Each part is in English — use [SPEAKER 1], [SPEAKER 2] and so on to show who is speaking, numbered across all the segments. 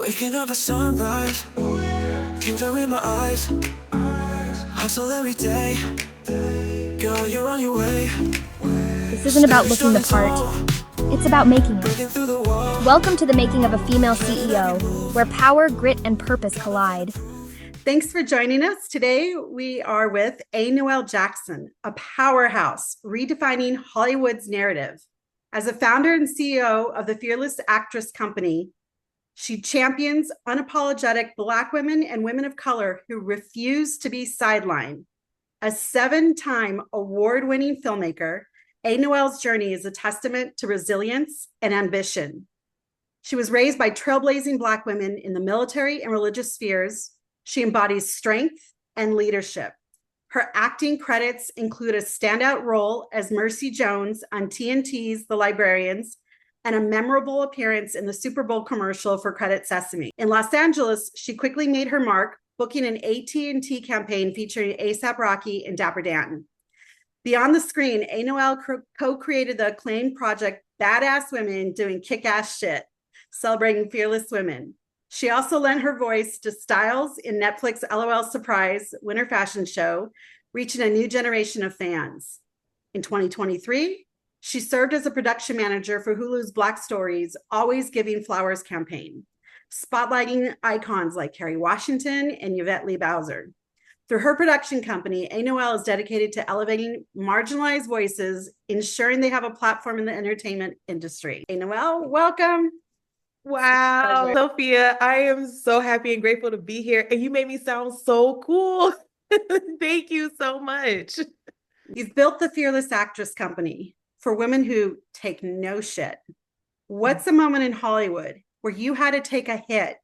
[SPEAKER 1] Waking up at sunrise, kingdom in my eyes. Hustle every day, girl, you're on your way.
[SPEAKER 2] This isn't about looking the part. It's about making it.
[SPEAKER 1] Breaking through the wall.
[SPEAKER 2] Welcome to the making of a female CEO, where power, grit, and purpose collide.
[SPEAKER 3] Thanks for joining us. Today, we are with A. Noel Jackson, a powerhouse redefining Hollywood's narrative. As a founder and CEO of the Fearless Actress Company, she champions unapologetic Black women and women of color who refuse to be sidelined. A 7-time award-winning filmmaker, A. Noel's journey is a testament to resilience and ambition. She was raised by trailblazing Black women in the military and religious spheres. She embodies strength and leadership. Her acting credits include a standout role as Mercy Jones on TNT's The Librarians and a memorable appearance in the Super Bowl commercial for Credit Sesame. In Los Angeles, she quickly made her mark, booking an AT&T campaign featuring A$AP Rocky and Dapper Dan. Beyond the screen, A. Noel co-created the acclaimed project Badass Women Doing Kick-Ass Shit, celebrating fearless women. She also lent her voice to Styles in Netflix LOL Surprise Winter Fashion Show, reaching a new generation of fans. In 2023, she served as a production manager for Hulu's Black Stories, Always Giving Flowers campaign, spotlighting icons like Kerry Washington and Yvette Lee Bowser. Through her production company, A. Noel is dedicated to elevating marginalized voices, ensuring they have a platform in the entertainment industry. A. Noel, welcome.
[SPEAKER 4] Wow, Sophia, I am so happy and grateful to be here. And you made me sound so cool. Thank you so much.
[SPEAKER 3] You've built the Fearless Actress Company for women who take no shit. What's a moment in Hollywood where you had to take a hit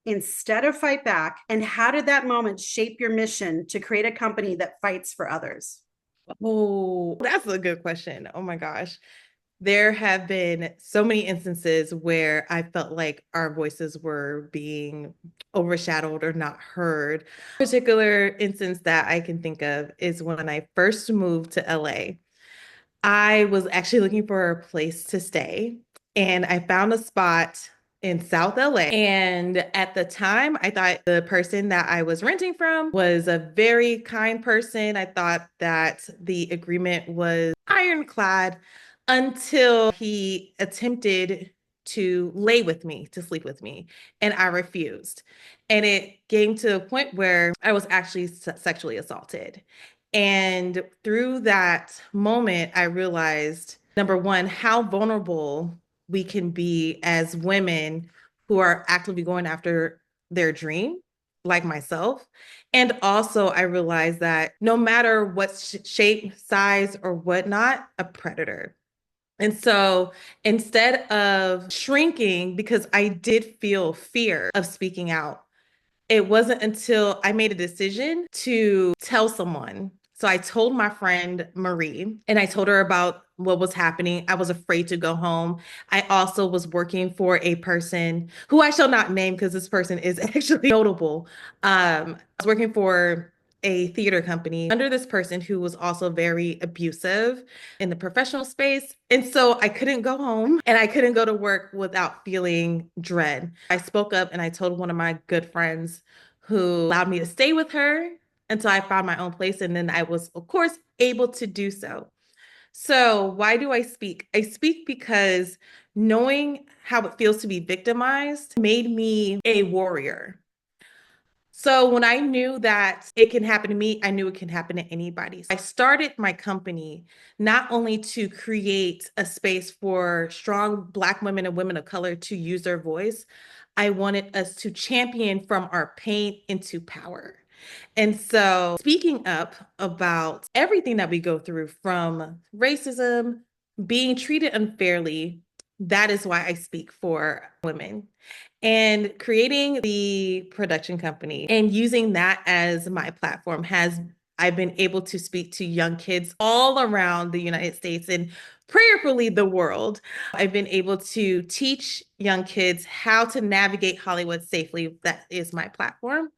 [SPEAKER 3] instead of fight back? And how did that moment shape your mission to create a company that fights for others?
[SPEAKER 4] Oh, that's a good question. Oh my gosh. There have been so many instances where I felt like our voices were being overshadowed or not heard. A particular instance that I can think of is when I first moved to LA. I was actually looking for a place to stay, and I found a spot in South LA. And at the time, I thought the person that I was renting from was a very kind person. I thought that the agreement was ironclad until he attempted to lay with me, to sleep with me, and I refused. And it came to a point where I was actually sexually assaulted. And through that moment, I realized, number one, how vulnerable we can be as women who are actively going after their dream, like myself. And also, I realized that no matter what shape, size, or whatnot, a predator. And so instead of shrinking, because I did feel fear of speaking out, it wasn't until I made a decision to tell someone. So I told my friend Marie, and I told her about what was happening. I was afraid to go home. I also was working for a person who I shall not name because this person is actually notable. I was working for a theater company under this person who was also very abusive in the professional space. And so I couldn't go home and I couldn't go to work without feeling dread. I spoke up and I told one of my good friends who allowed me to stay with her until I found my own place. And then I was, of course, able to do so. So why do I speak? I speak because knowing how it feels to be victimized made me a warrior. So when I knew that it can happen to me, I knew it can happen to anybody. I started my company not only to create a space for strong Black women and women of color to use their voice, I wanted us to champion from our pain into power. And so speaking up about everything that we go through, from racism, being treated unfairly, that is why I speak for women. And creating the production company and using that as my platform I've been able to speak to young kids all around the United States and prayerfully the world. I've been able to teach young kids how to navigate Hollywood safely. That is my platform.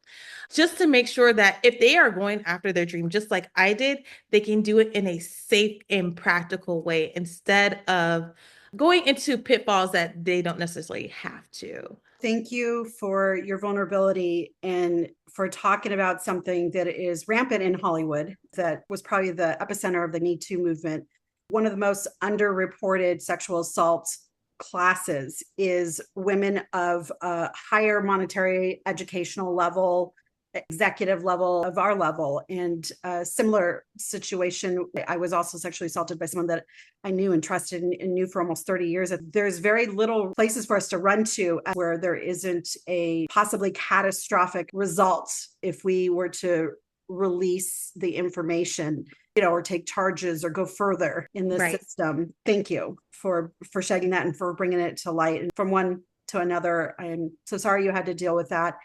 [SPEAKER 4] Just to make sure that if they are going after their dream, just like I did, they can do it in a safe and practical way instead of going into pitfalls that they don't necessarily have to.
[SPEAKER 3] Thank you for your vulnerability and for talking about something that is rampant in Hollywood, that was probably the epicenter of the Me Too movement. One of the most underreported sexual assault classes is women of a higher monetary educational level, executive level of our level. And a similar situation, I was also sexually assaulted by someone that I knew and trusted and knew for almost 30 years. There's very little places for us to run to where there isn't a possibly catastrophic result if we were to release the information, or take charges or go further in the system. Thank you for shedding that and for bringing it to light. And from one to another, I'm so sorry you had to deal with that.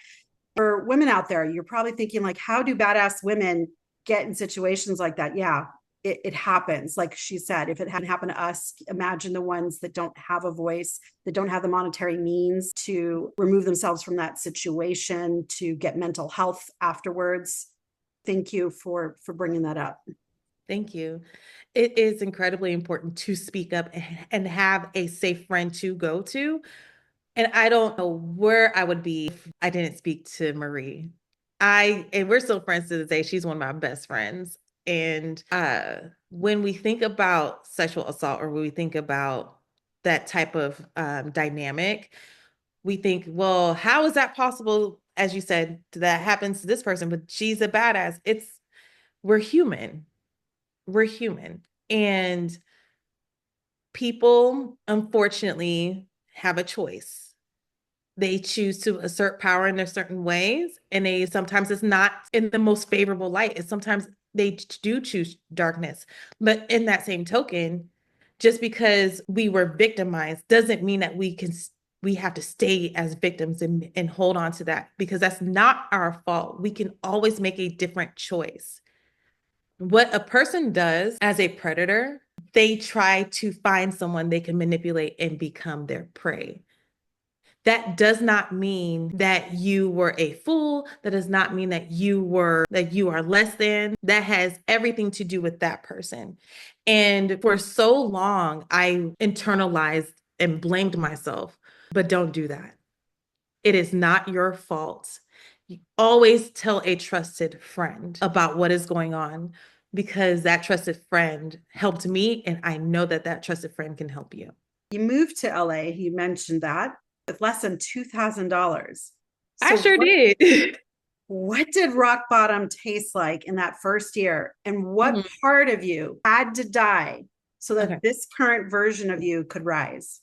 [SPEAKER 3] For women out there, you're probably thinking, like, how do badass women get in situations like that? Yeah, it happens. Like she said, if it hadn't happened to us, imagine the ones that don't have a voice, that don't have the monetary means to remove themselves from that situation, to get mental health afterwards. Thank you for bringing that up.
[SPEAKER 4] Thank you. It is incredibly important to speak up and have a safe friend to go to. And I don't know where I would be if I didn't speak to Marie. And we're still friends to this day. She's one of my best friends. And when we think about sexual assault, or when we think about that type of dynamic, we think, well, how is that possible? As you said, that happens to this person, but she's a badass. We're human. We're human. And people, unfortunately, have a choice. They choose to assert power in their certain ways, and sometimes it's not in the most favorable light. It's sometimes they do choose darkness. But in that same token, just because we were victimized doesn't mean that we have to stay as victims and hold on to that, because that's not our fault. We can always make a different choice. What a person does as a predator, they try to find someone they can manipulate and become their prey. That does not mean that you were a fool. That does not mean that you are less than. That has everything to do with that person. And for so long, I internalized and blamed myself, but don't do that. It is not your fault. You always tell a trusted friend about what is going on, because that trusted friend helped me, and I know that that trusted friend can help you.
[SPEAKER 3] You moved to LA, you mentioned that, with less than $2,000.
[SPEAKER 4] I sure did.
[SPEAKER 3] What did rock bottom taste like in that first year? And what part of you had to die so that this current version of you could rise?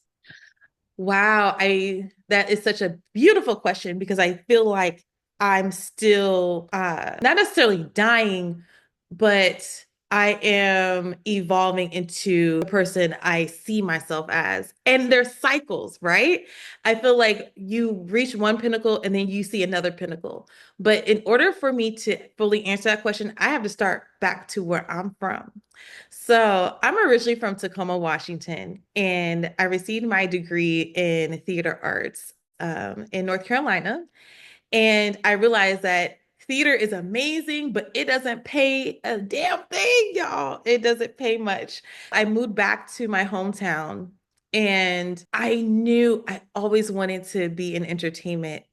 [SPEAKER 4] Wow, that is such a beautiful question, because I feel like I'm still not necessarily dying, but I am evolving into the person I see myself as. And there's cycles, right? I feel like you reach one pinnacle and then you see another pinnacle. But in order for me to fully answer that question, I have to start back to where I'm from. So I'm originally from Tacoma, Washington, and I received my degree in theater arts in North Carolina. And I realized that theater is amazing, but it doesn't pay a damn thing, y'all. It doesn't pay much. I moved back to my hometown, and I knew I always wanted to be in entertainment,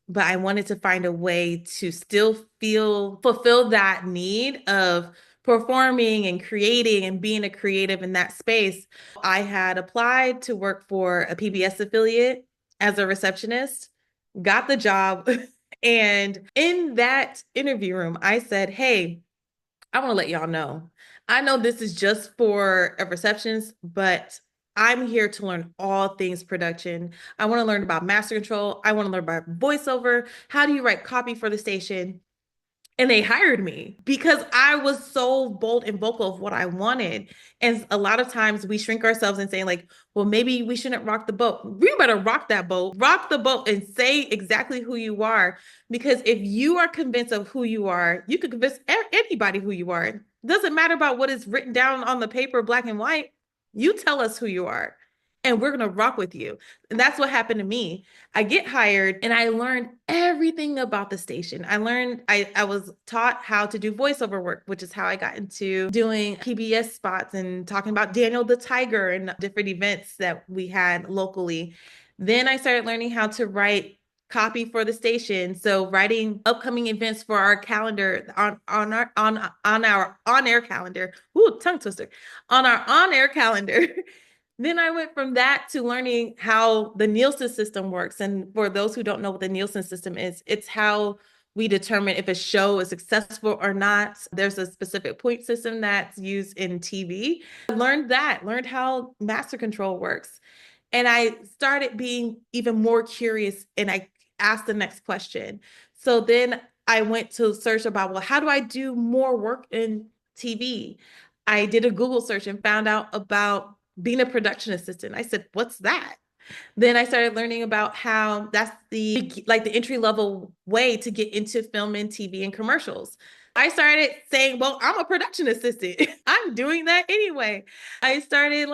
[SPEAKER 4] but I wanted to find a way to still fulfill that need of performing and creating and being a creative in that space. I had applied to work for a PBS affiliate as a receptionist, got the job. And in that interview room, I said, hey, I want to let y'all know, I know this is just for a receptionist, but I'm here to learn all things production. I want to learn about master control. I want to learn about voiceover. How do you write copy for the station? And they hired me because I was so bold and vocal of what I wanted. And a lot of times we shrink ourselves and saying, like, well, maybe we shouldn't rock the boat. We better rock that boat, rock the boat, and say exactly who you are. Because if you are convinced of who you are, you can convince anybody who you are. It doesn't matter about what is written down on the paper, black and white. You tell us who you are, and we're going to rock with you. And that's what happened to me. I get hired and I learned everything about the station. I was taught how to do voiceover work, which is how I got into doing PBS spots and talking about Daniel the Tiger and different events that we had locally. Then I started learning how to write copy for the station. So writing upcoming events for our calendar on our on-air calendar. Ooh, tongue twister. On our on-air calendar. Then I went from that to learning how the Nielsen system works. And for those who don't know what the Nielsen system is, it's how we determine if a show is successful or not. There's a specific point system that's used in TV. I learned that, learned how master control works. And I started being even more curious, and I asked the next question. So then I went to search about, well, how do I do more work in TV? I did a Google search and found out about being a production assistant. I said, what's that? Then I started learning about how that's the entry level way to get into film and TV and commercials. I started saying, well, I'm a production assistant. I'm doing that anyway. I started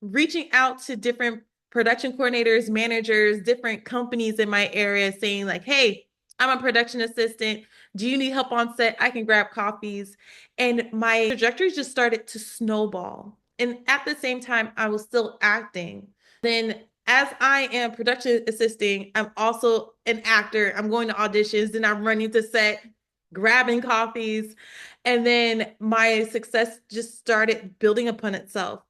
[SPEAKER 4] reaching out to different production coordinators, managers, different companies in my area saying like, hey, I'm a production assistant. Do you need help on set? I can grab coffees. And my trajectory just started to snowball. And at the same time, I was still acting. Then as I am production assisting, I'm also an actor. I'm going to auditions, then I'm running to set, grabbing coffees. And then my success just started building upon itself.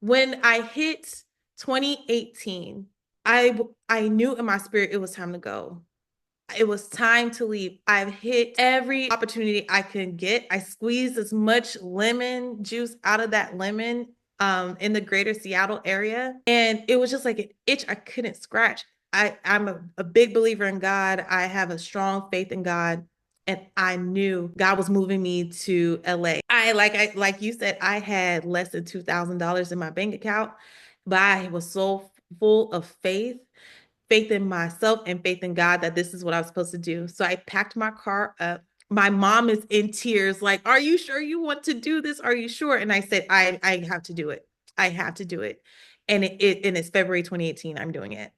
[SPEAKER 4] When I hit 2018, I knew in my spirit it was time to go. It was time to leave. I've hit every opportunity I can get. I squeezed as much lemon juice out of that lemon in the greater Seattle area. And it was just like an itch I couldn't scratch. I'm a big believer in God. I have a strong faith in God. And I knew God was moving me to LA. Like you said, I had less than $2,000 in my bank account, but I was so full of faith in myself and faith in God that this is what I was supposed to do. So I packed my car up. My mom is in tears, like, are you sure you want to do this? Are you sure? And I said, I have to do it. I have to do it. And it's February 2018. I'm doing it.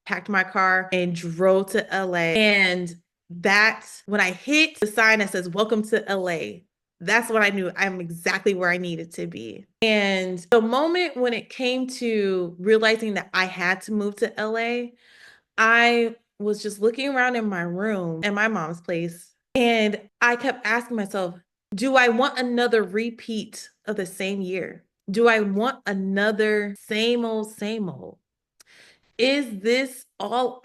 [SPEAKER 4] Packed my car and drove to LA. And that's when I hit the sign that says, welcome to LA. That's when I knew I'm exactly where I needed to be. And the moment when it came to realizing that I had to move to LA, I was just looking around in my room at my mom's place. And I kept asking myself, do I want another repeat of the same year? Do I want another same old, same old? Is this all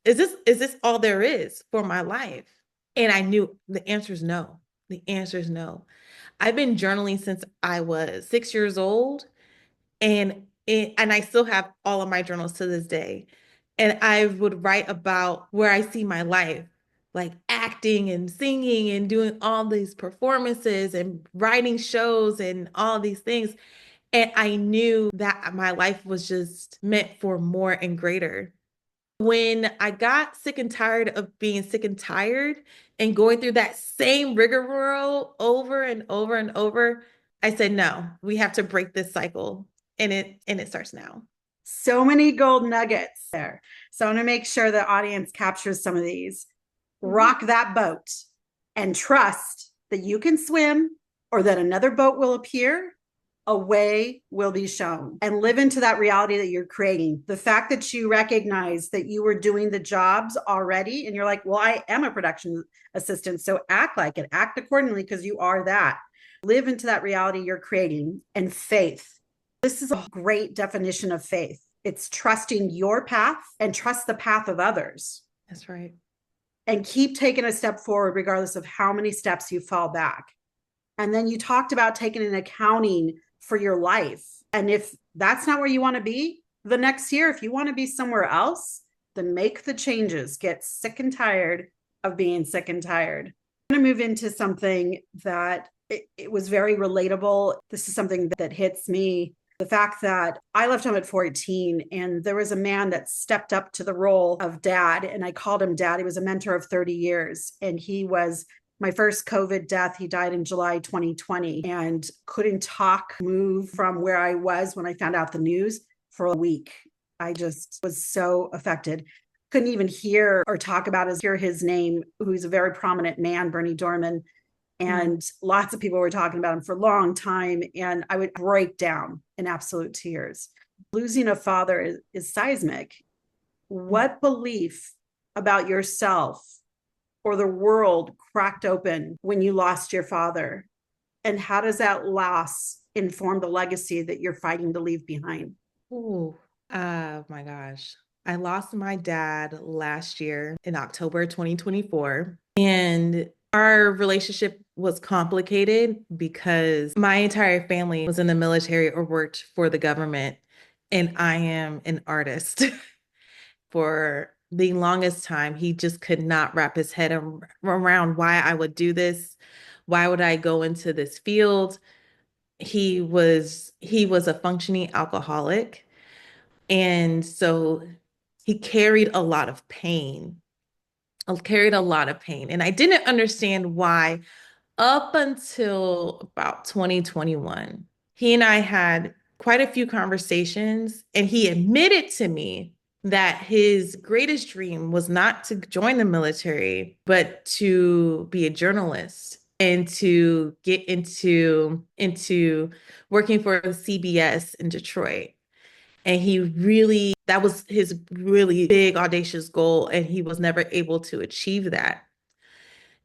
[SPEAKER 4] is this all there is for my life? And I knew the answer is no. The answer is no. I've been journaling since I was 6 years old, and I still have all of my journals to this day. And I would write about where I see my life, like acting and singing and doing all these performances and writing shows and all these things. And I knew that my life was just meant for more and greater. When I got sick and tired of being sick and tired and going through that same rigmarole over and over and over, I said, no, we have to break this cycle. And it starts now.
[SPEAKER 3] So many gold nuggets there. So I want to make sure the audience captures some of these. Rock that boat and trust that you can swim or that another boat will appear. A way will be shown, and live into that reality that you're creating. The fact that you recognize that you were doing the jobs already and you're like, well, I am a production assistant, so act like it, act accordingly, because you are that. Live into that reality you're creating. And faith. This is a great definition of faith. It's trusting your path and trust the path of others.
[SPEAKER 4] That's right.
[SPEAKER 3] And keep taking a step forward, regardless of how many steps you fall back. And then you talked about taking an accounting for your life. And if that's not where you want to be the next year, if you want to be somewhere else, then make the changes. Get sick and tired of being sick and tired. I'm going to move into something that it was very relatable. This is something that hits me. The fact that I left home at 14 and there was a man that stepped up to the role of dad, and I called him dad. He was a mentor of 30 years, and he was my first COVID death. He died in July 2020 and couldn't talk, move from where I was when I found out the news for a week. I just was so affected. Couldn't even hear or talk about hear his name, who's a very prominent man, Bernie Dorman. And lots of people were talking about him for a long time. And I would break down in absolute tears. Losing a father is seismic. what belief about yourself or the world cracked open when you lost your father? And how does that loss inform the legacy that you're fighting to leave behind?
[SPEAKER 4] Oh, my gosh. I lost my dad last year in October 2024. And our relationship was complicated because my entire family was in the military or worked for the government. And I am an artist. For the longest time, he just could not wrap his head around why I would do this. Why would I go into this field? He was a functioning alcoholic. And so he carried a lot of pain. I carried a lot of pain. And I didn't understand why up until about 2021. He and I had quite a few conversations, and he admitted to me that his greatest dream was not to join the military, but to be a journalist and to get into working for CBS in Detroit. And that was his really big, audacious goal. And he was never able to achieve that.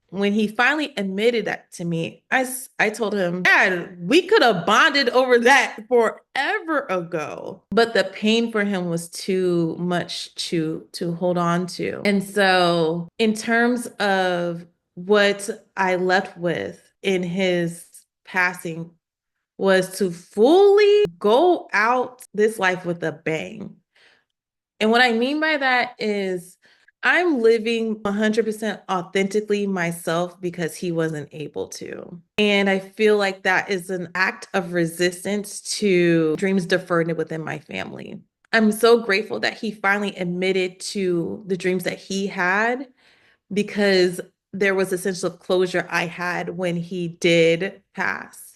[SPEAKER 4] When he finally admitted that to me, I told him, Dad, we could have bonded over that forever ago. But the pain for him was too much to hold on to. And so, in terms of what I left with in his passing, was to fully go out this life with a bang. And what I mean by that is I'm living 100% authentically myself because he wasn't able to. And I feel like that is an act of resistance to dreams deferred within my family. I'm so grateful that he finally admitted to the dreams that he had, because there was a sense of closure I had when he did pass.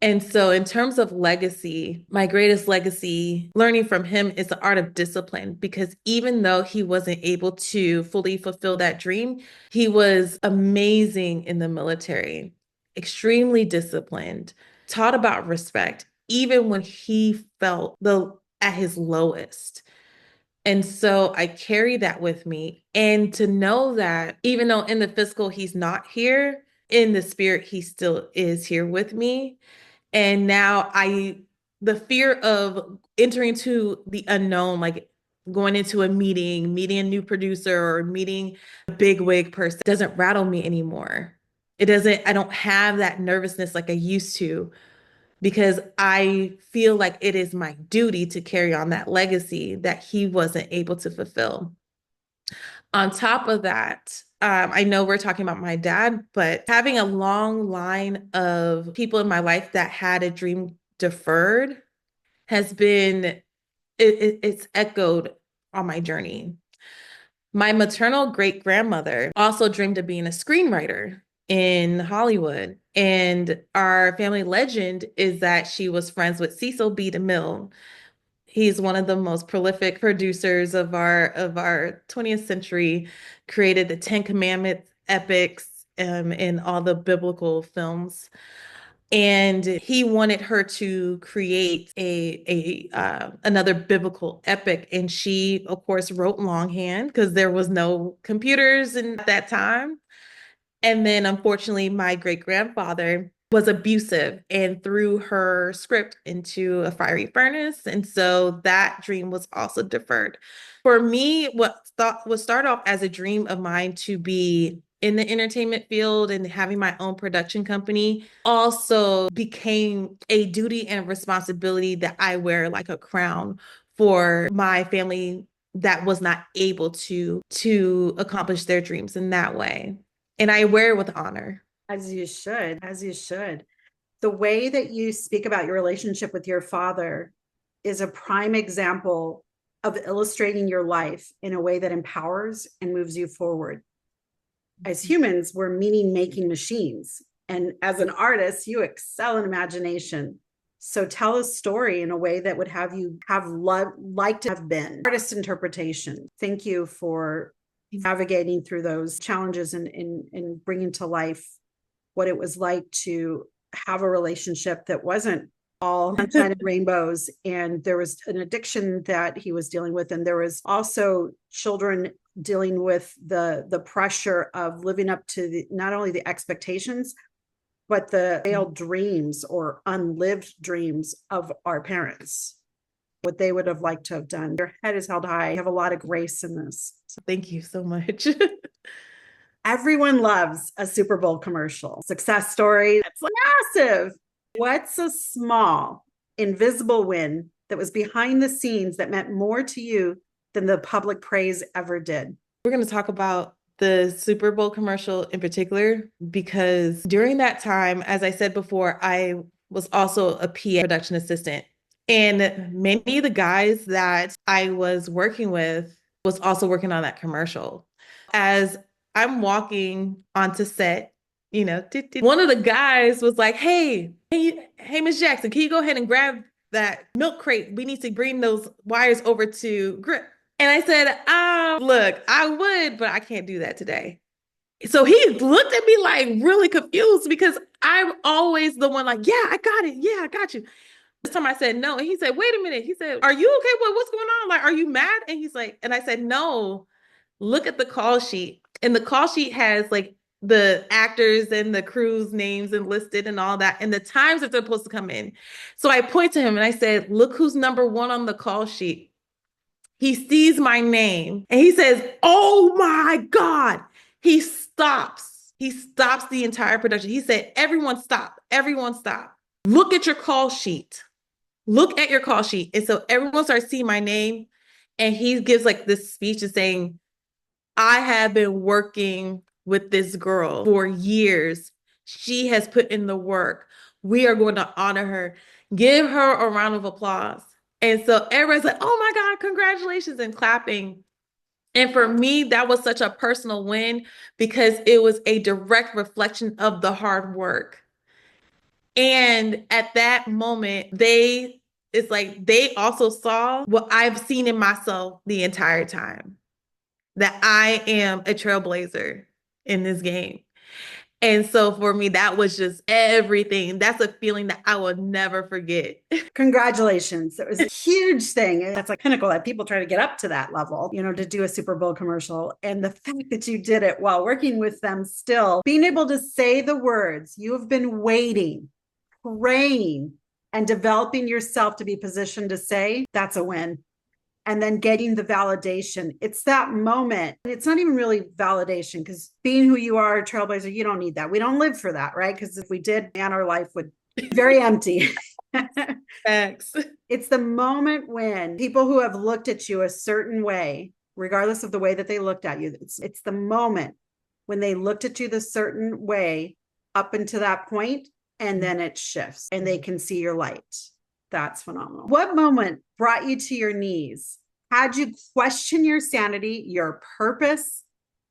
[SPEAKER 4] And so, in terms of legacy, my greatest legacy learning from him is the art of discipline, because even though he wasn't able to fully fulfill that dream, he was amazing in the military, extremely disciplined, taught about respect, even when he felt at his lowest. And so I carry that with me. And to know that even though in the physical he's not here, in the spirit he still is here with me. And now the fear of entering into the unknown, like going into a meeting a new producer or meeting a big wig person, doesn't rattle me anymore. I don't have that nervousness like I used to, because I feel like it is my duty to carry on that legacy that he wasn't able to fulfill. On top of that, I know we're talking about my dad, but having a long line of people in my life that had a dream deferred has been, it's echoed on my journey. My maternal great grandmother also dreamed of being a screenwriter in Hollywood. And our family legend is that she was friends with Cecil B. DeMille. He's one of the most prolific producers of our 20th century, created the Ten Commandments epics, and all the biblical films. And he wanted her to create another biblical epic. And she, of course, wrote longhand because there was no computers in that time. And then, unfortunately, my great grandfather was abusive and threw her script into a fiery furnace. And so that dream was also deferred. For me, what started off as a dream of mine to be in the entertainment field and having my own production company also became a duty and responsibility that I wear like a crown for my family that was not able to accomplish their dreams in that way. And I wear it with honor.
[SPEAKER 3] As you should, as you should. The way that you speak about your relationship with your father is a prime example of illustrating your life in a way that empowers and moves you forward. As humans, we're meaning-making machines. And as an artist, you excel in imagination. So tell a story in a way that would have you like to have been. Artist interpretation. Thank you for navigating through those challenges and bringing to life what it was like to have a relationship that wasn't all sunshine and rainbows. And there was an addiction that he was dealing with. And there was also children dealing with the pressure of living up to not only the expectations, but the failed dreams or unlived dreams of our parents, what they would have liked to have done. Your head is held high. You have a lot of grace in this.
[SPEAKER 4] Thank you so much.
[SPEAKER 3] Everyone loves a Super Bowl commercial success story. It's massive. What's a small, invisible win that was behind the scenes that meant more to you than the public praise ever did?
[SPEAKER 4] We're going to talk about the Super Bowl commercial in particular, because during that time, as I said before, I was also a PA production assistant. And many of the guys that I was working with was also working on that commercial. As I'm walking onto set, one of the guys was like, hey, Miss Jackson, can you go ahead and grab that milk crate? We need to bring those wires over to Grip. And I said, look, I would, but I can't do that today. So he looked at me like really confused, because I'm always the one like, yeah, I got it. Yeah, I got you. This time I said no. And he said, wait a minute. He said, are you okay? What's going on? Like, are you mad? And he's like, and I said, no, look at the call sheet. And the call sheet has like the actors and the crew's names enlisted and all that, and the times that they're supposed to come in. So I point to him and I said, look who's number one on the call sheet. He sees my name and he says, oh my God. He stops. He stops the entire production. He said, everyone stop. Everyone stop. Look at your call sheet. Look at your call sheet. And so everyone starts seeing my name, and he gives like this speech and saying, I have been working with this girl for years. She has put in the work. We are going to honor her. Give her a round of applause. And so everybody's like, oh my God, congratulations, and clapping. And for me, that was such a personal win, because it was a direct reflection of the hard work. And at that moment, it's like they also saw what I've seen in myself the entire time, that I am a trailblazer in this game. And so for me, that was just everything. That's a feeling that I will never forget.
[SPEAKER 3] Congratulations. It was a huge thing. That's like pinnacle that people try to get up to that level, to do a Super Bowl commercial. And the fact that you did it while working with them still, being able to say the words you have been waiting, praying, and developing yourself to be positioned to say, that's a win. And then getting the validation. It's that moment. It's not even really validation, because being who you are, a trailblazer, you don't need that. We don't live for that, right? Because if we did, man, our life would be very empty.
[SPEAKER 4] Thanks.
[SPEAKER 3] It's the moment when people who have looked at you a certain way, regardless of the way that they looked at you, it's the moment when they looked at you the certain way up until that point, and then it shifts and they can see your light. That's phenomenal. What moment brought you to your knees? Had you question your sanity, your purpose?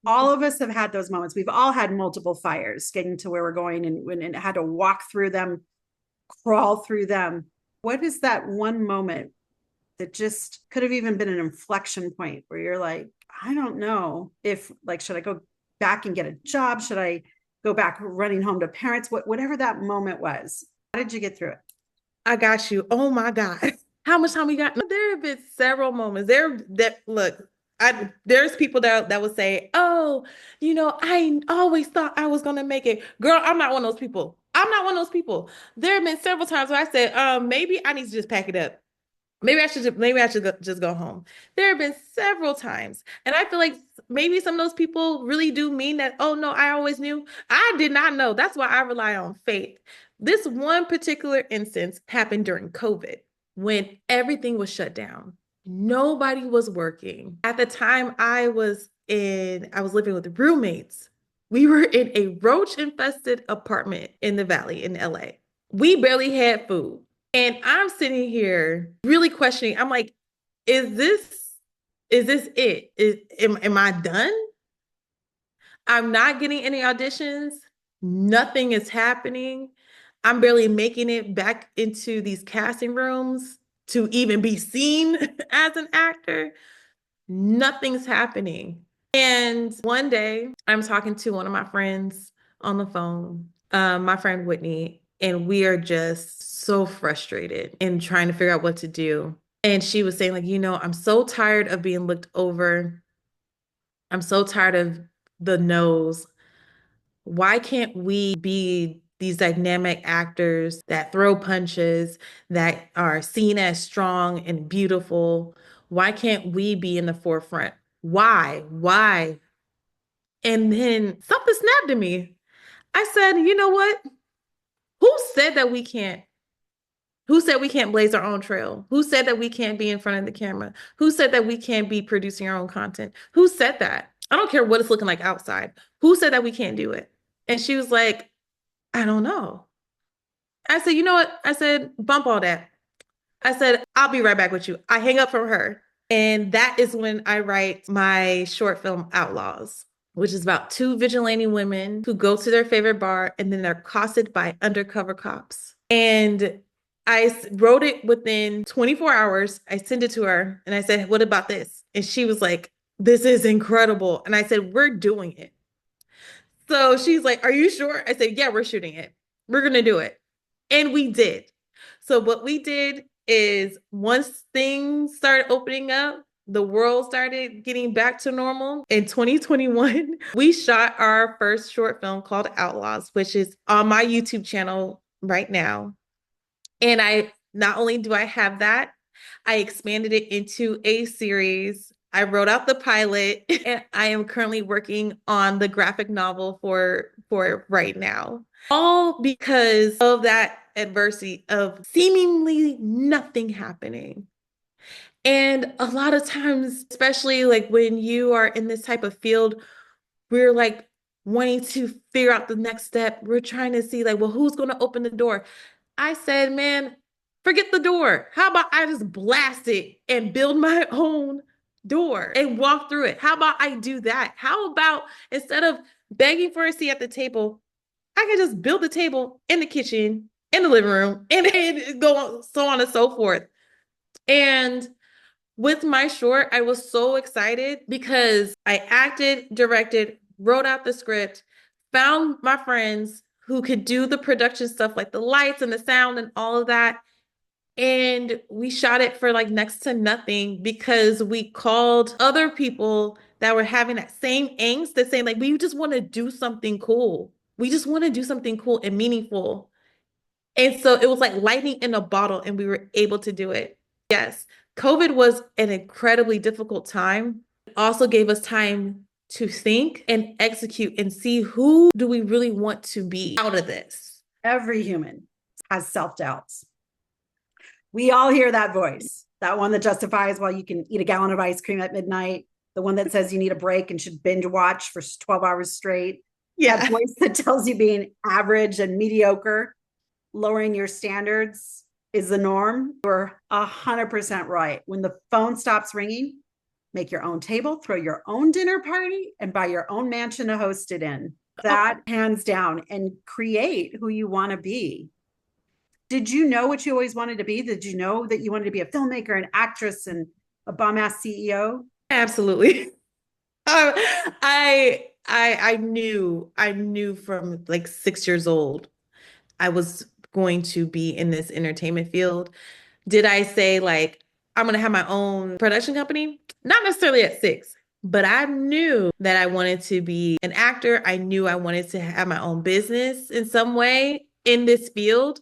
[SPEAKER 3] All of us have had those moments. We've all had multiple fires getting to where we're going, and had to walk through them, crawl through them. What is that one moment that just could have even been an inflection point where you're like, I don't know if, like, should I go back and get a job? Should I go back running home to parents? Whatever that moment was, how did you get through it?
[SPEAKER 4] I got you. Oh my God. How much time we got? There have been several moments there's people that would say, oh, I always thought I was going to make it. Girl, I'm not one of those people. I'm not one of those people. There have been several times where I said, maybe I need to just pack it up. Maybe I should just go home. There have been several times. And I feel like maybe some of those people really do mean that, oh no, I always knew. I did not know. That's why I rely on faith. This one particular instance happened during COVID, when everything was shut down. Nobody was working. At the time I was living with roommates. We were in a roach-infested apartment in the Valley in LA. We barely had food. And I'm sitting here really questioning. I'm like, is this it? Am I done? I'm not getting any auditions. Nothing is happening. I'm barely making it back into these casting rooms to even be seen as an actor. Nothing's happening. And one day I'm talking to one of my friends on the phone, my friend Whitney, and we are just so frustrated in trying to figure out what to do. And she was saying, like, I'm so tired of being looked over. I'm so tired of the no's. Why can't we be these dynamic actors that throw punches, that are seen as strong and beautiful? Why can't we be in the forefront? Why? Why? And then something snapped at me. I said, you know what? Who said that we can't? Who said we can't blaze our own trail? Who said that we can't be in front of the camera? Who said that we can't be producing our own content? Who said that? I don't care what it's looking like outside. Who said that we can't do it? And she was like, I don't know. I said, you know what? I said, bump all that. I said, I'll be right back with you. I hang up from her. And that is when I write my short film Outlaws, which is about two vigilante women who go to their favorite bar and then they're accosted by undercover cops. And I wrote it within 24 hours. I sent it to her and I said, what about this? And she was like, this is incredible. And I said, we're doing it. So she's like, are you sure? I said, yeah, we're shooting it. We're going to do it. And we did. So what we did is once things started opening up, the world started getting back to normal. In 2021, we shot our first short film called Outlaws, which is on my YouTube channel right now. And not only do I have that, I expanded it into a series. I wrote out the pilot and I am currently working on the graphic novel for it right now. All because of that adversity of seemingly nothing happening. And a lot of times, especially like when you are in this type of field, we're like wanting to figure out the next step. We're trying to see like, well, who's going to open the door? I said, man, forget the door. How about I just blast it and build my own door and walk through it? How about I do that? How about instead of begging for a seat at the table, I can just build the table in the kitchen, in the living room, and go so on and so forth. And with my short, I was so excited because I acted, directed, wrote out the script, found my friends who could do the production stuff like the lights and the sound and all of that. And we shot it for like next to nothing because we called other people that were having that same angst that saying like, we just want to do something cool. We just want to do something cool and meaningful. And so it was like lightning in a bottle and we were able to do it. Yes, COVID was an incredibly difficult time. It also gave us time to think and execute and see who do we really want to be out of this.
[SPEAKER 3] Every human has self-doubts. We all hear that voice, that one that justifies, well, you can eat a gallon of ice cream at midnight, the one that says you need a break and should binge watch for 12 hours straight.
[SPEAKER 4] Yeah.
[SPEAKER 3] That voice that tells you being average and mediocre, lowering your standards is the norm. You're 100% right. When the phone stops ringing, make your own table, throw your own dinner party, and buy your own mansion to host it in. That hands down, and create who you want to be. Did you know what you always wanted to be? Did you know that you wanted to be a filmmaker, an actress, and a bomb-ass CEO?
[SPEAKER 4] Absolutely. I knew from like 6 years old I was going to be in this entertainment field. Did I say like I'm going to have my own production company? Not necessarily at 6, but I knew that I wanted to be an actor. I knew I wanted to have my own business in some way in this field.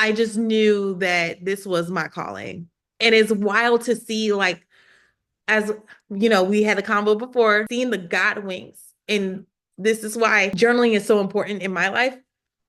[SPEAKER 4] I just knew that this was my calling. And it's wild to see, like, as you know, we had a combo before, seeing the God winks. And this is why journaling is so important in my life,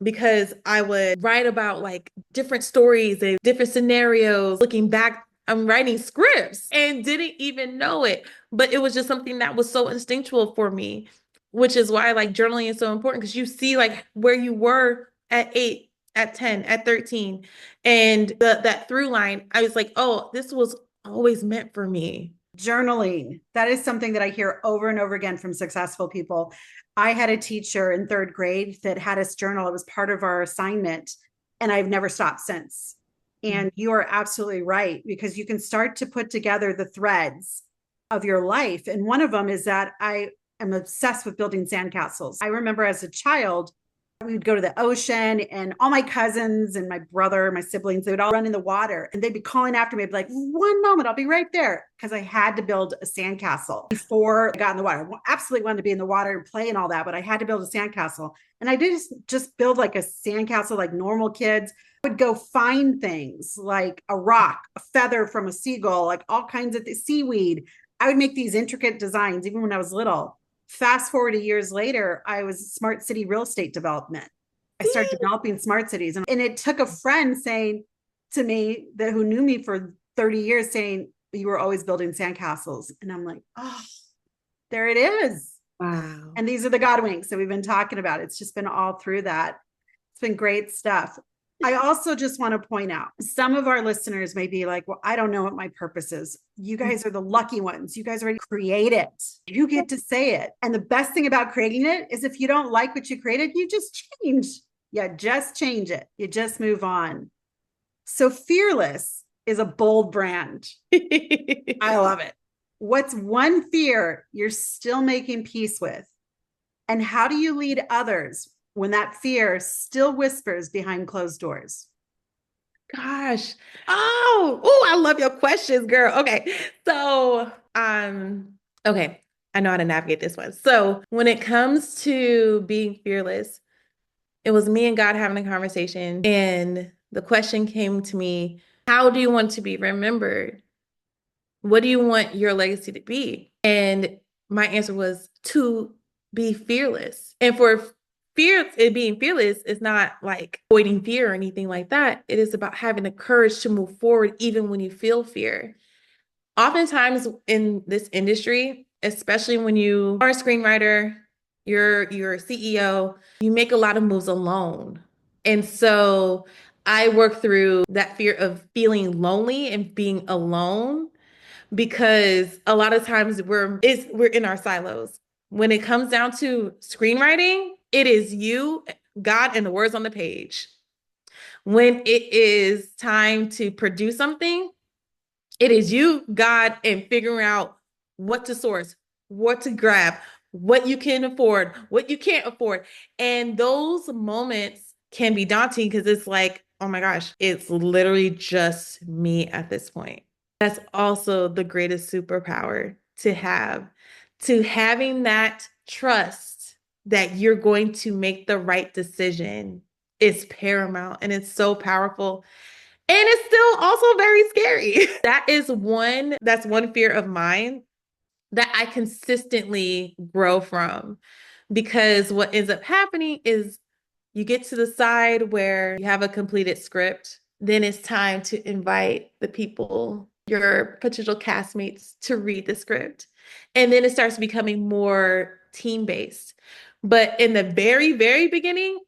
[SPEAKER 4] because I would write about like different stories and different scenarios. Looking back, I'm writing scripts and didn't even know it, but it was just something that was so instinctual for me, which is why like journaling is so important, because you see like where you were at 8, at 10, at 13, and that through line. I was like, oh, this was always meant for me.
[SPEAKER 3] Journaling. That is something that I hear over and over again from successful people. I had a teacher in 3rd grade that had us journal. It was part of our assignment, and I've never stopped since. And you are absolutely right, because you can start to put together the threads of your life. And one of them is that I am obsessed with building sandcastles. I remember as a child We would go to the ocean, and all my cousins and my brother, my siblings, they would all run in the water, and they'd be calling after me. I'd be like, one moment, I'll be right there. Because I had to build a sandcastle before I got in the water. I absolutely wanted to be in the water and play and all that, but I had to build a sandcastle. And I did just build like a sandcastle like normal kids. I would go find things like a rock, a feather from a seagull, like all kinds of seaweed. I would make these intricate designs even when I was little. Fast forward to years later, I was smart city real estate development. I started developing smart cities. And it took a friend saying to me that who knew me for 30 years saying, you were always building sandcastles. And I'm like, oh, there it is.
[SPEAKER 4] Wow.
[SPEAKER 3] And these are the God winks that we've been talking about. It's just been all through that. It's been great stuff. I also just want to point out some of our listeners may be like, well, I don't know what my purpose is. You guys are the lucky ones. You guys already create it. You get to say it. And the best thing about creating it is if you don't like what you created, you just change. You just change it. You just move on. So Fearless is a bold brand. I love it. What's one fear you're still making peace with? And how do you lead others when that fear still whispers behind closed doors?
[SPEAKER 4] Gosh. Oh, I love your questions, girl. Okay. So, okay. I know how to navigate this one. So when it comes to being fearless, it was me and God having a conversation. And the question came to me, how do you want to be remembered? What do you want your legacy to be? And my answer was to be fearless. And for being fearless is not like avoiding fear or anything like that. It is about having the courage to move forward even when you feel fear. Oftentimes in this industry, especially when you are a screenwriter, you're a CEO, you make a lot of moves alone. And so I work through that fear of feeling lonely and being alone, because a lot of times we're in our silos. When it comes down to screenwriting, it is you, God, and the words on the page. When it is time to produce something, it is you, God, and figuring out what to source, what to grab, what you can afford, what you can't afford. And those moments can be daunting because it's like, oh my gosh, it's literally just me at this point. That's also the greatest superpower to have, to having that trust that you're going to make the right decision is paramount, and it's so powerful. And it's still also very scary. That's one fear of mine that I consistently grow from, because what ends up happening is you get to the side where you have a completed script, then it's time to invite the people, your potential castmates, to read the script. And then it starts becoming more team-based. But in the very, very beginning,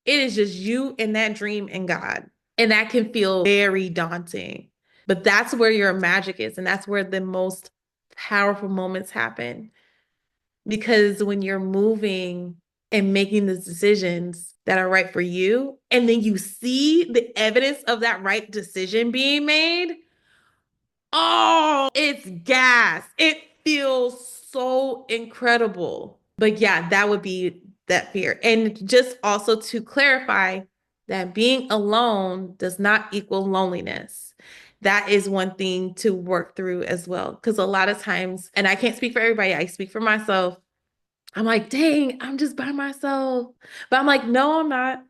[SPEAKER 4] it is just you and that dream and God. And that can feel very daunting. But that's where your magic is. And that's where the most powerful moments happen. Because when you're moving and making the decisions that are right for you, and then you see the evidence of that right decision being made, oh, it's gas. It feels so incredible. But yeah, that would be that fear. And just also to clarify that being alone does not equal loneliness. That is one thing to work through as well. Because a lot of times, and I can't speak for everybody, I speak for myself. I'm like, dang, I'm just by myself. But I'm like, no, I'm not.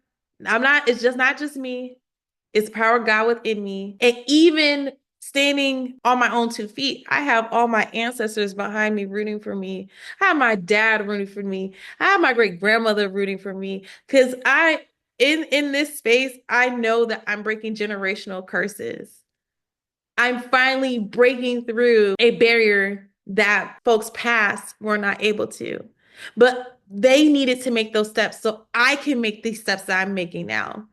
[SPEAKER 4] I'm not. It's just not just me. It's the power of God within me. And even standing on my own 2 feet, I have all my ancestors behind me rooting for me. I have my dad rooting for me. I have my great grandmother rooting for me. Because in this space, I know that I'm breaking generational curses. I'm finally breaking through a barrier that folks past were not able to. But they needed to make those steps so I can make these steps that I'm making now.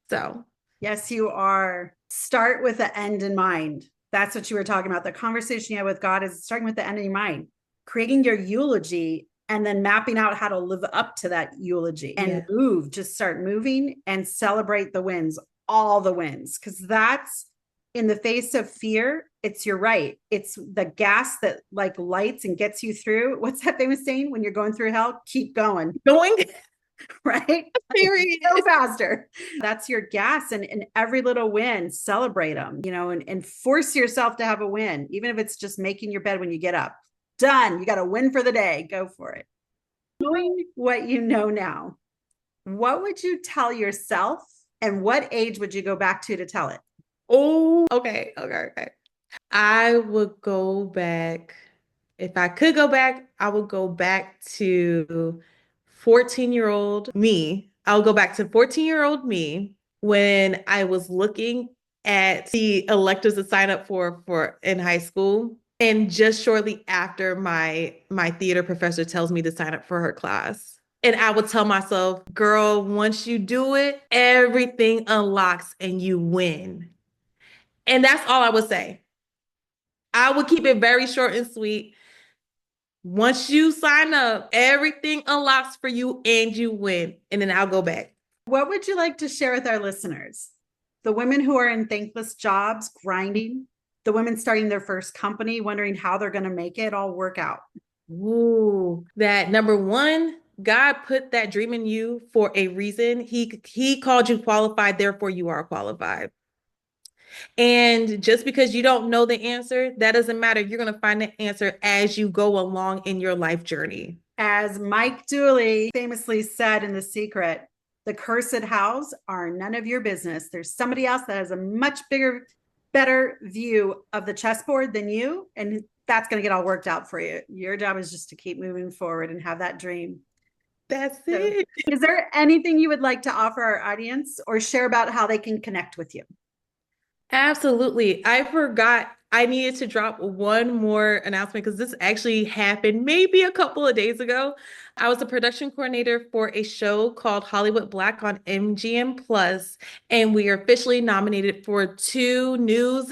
[SPEAKER 4] So
[SPEAKER 3] yes, you are. Start with the end in mind. That's what you were talking about. The conversation you have with God is starting with the end in your mind, creating your eulogy, and then mapping out how to live up to that eulogy and move. Just start moving and celebrate the wins, all the wins, because that's in the face of fear. You're right. It's the gas that like lights and gets you through. What's that famous saying? When you're going through hell, keep going.
[SPEAKER 4] Going.
[SPEAKER 3] right?
[SPEAKER 4] Period.
[SPEAKER 3] Go faster. That's your gas. And every little win, celebrate them, and force yourself to have a win, even if it's just making your bed when you get up. Done. You got a win for the day. Go for it. Knowing what you know now, what would you tell yourself, and what age would you go back to tell it?
[SPEAKER 4] Oh, okay. I would go back. If I could go back, I would go back to 14-year-old me. I'll go back to 14-year-old me when I was looking at the electives to sign up for in high school. And just shortly after my theater professor tells me to sign up for her class. And I would tell myself, girl, once you do it, everything unlocks and you win. And that's all I would say. I would keep it very short and sweet. Once you sign up, everything unlocks for you and you win. And then I'll go back.
[SPEAKER 3] What would you like to share with our listeners? The women who are in thankless jobs, grinding, the women starting their first company, wondering how they're going to make it all work out.
[SPEAKER 4] Ooh, that number one, God put that dream in you for a reason. He called you qualified, therefore you are qualified. And just because you don't know the answer, that doesn't matter. You're going to find the answer as you go along in your life journey.
[SPEAKER 3] As Mike Dooley famously said in The Secret, the cursed hows are none of your business. There's somebody else that has a much bigger, better view of the chessboard than you, and that's going to get all worked out for you. Your job is just to keep moving forward and have that dream.
[SPEAKER 4] That's it.
[SPEAKER 3] Is there anything you would like to offer our audience or share about how they can connect with you?
[SPEAKER 4] Absolutely. I forgot I needed to drop one more announcement because this actually happened maybe a couple of days ago. I was a production coordinator for a show called Hollywood Black on MGM Plus, and we are officially nominated for 2 news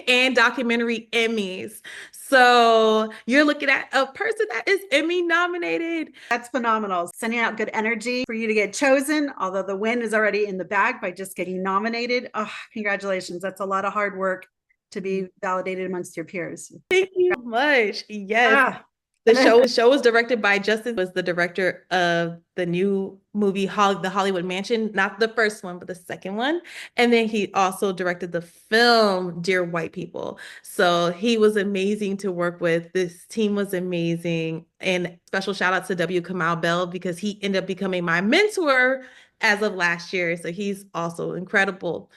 [SPEAKER 4] and documentary Emmys. So you're looking at a person that is Emmy nominated.
[SPEAKER 3] That's phenomenal. Sending out good energy for you to get chosen, although the win is already in the bag by just getting nominated. Oh, congratulations. That's a lot of hard work to be validated amongst your peers.
[SPEAKER 4] Thank you so much. Yes. The show was directed by Justin, was the director of the new movie, The Hollywood Mansion, not the first one, but the second one. And then he also directed the film, Dear White People. So he was amazing to work with. This team was amazing. And special shout out to W. Kamau Bell because he ended up becoming my mentor as of last year. So he's also incredible.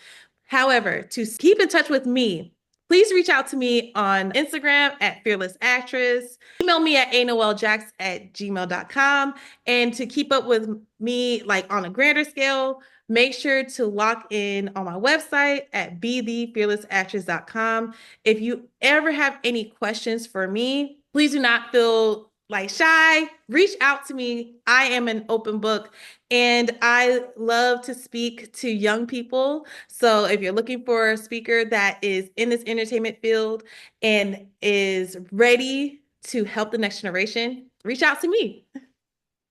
[SPEAKER 4] However, to keep in touch with me, please reach out to me on Instagram at Fearless Actress. Email me at anoeljacks@gmail.com. And to keep up with me like on a grander scale, make sure to lock in on my website at bethefearlessactress.com. If you ever have any questions for me, please do not feel like shy. Reach out to me. I am an open book. And I love to speak to young people. So if you're looking for a speaker that is in this entertainment field and is ready to help the next generation, reach out to me.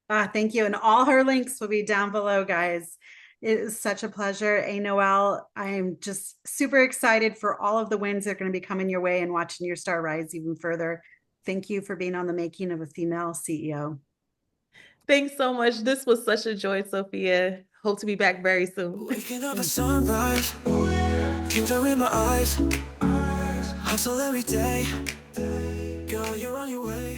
[SPEAKER 3] Thank you. And all her links will be down below, guys. It is such a pleasure. Noelle, I am just super excited for all of the wins that are going to be coming your way and watching your star rise even further. Thank you for being on the making of a female CEO.
[SPEAKER 1] Thanks so much. This was such a joy, Sophia. Hope to be back very soon.
[SPEAKER 5] Waking up at sunrise, tears are in my eyes. Hustle every day, girl, you're on your way.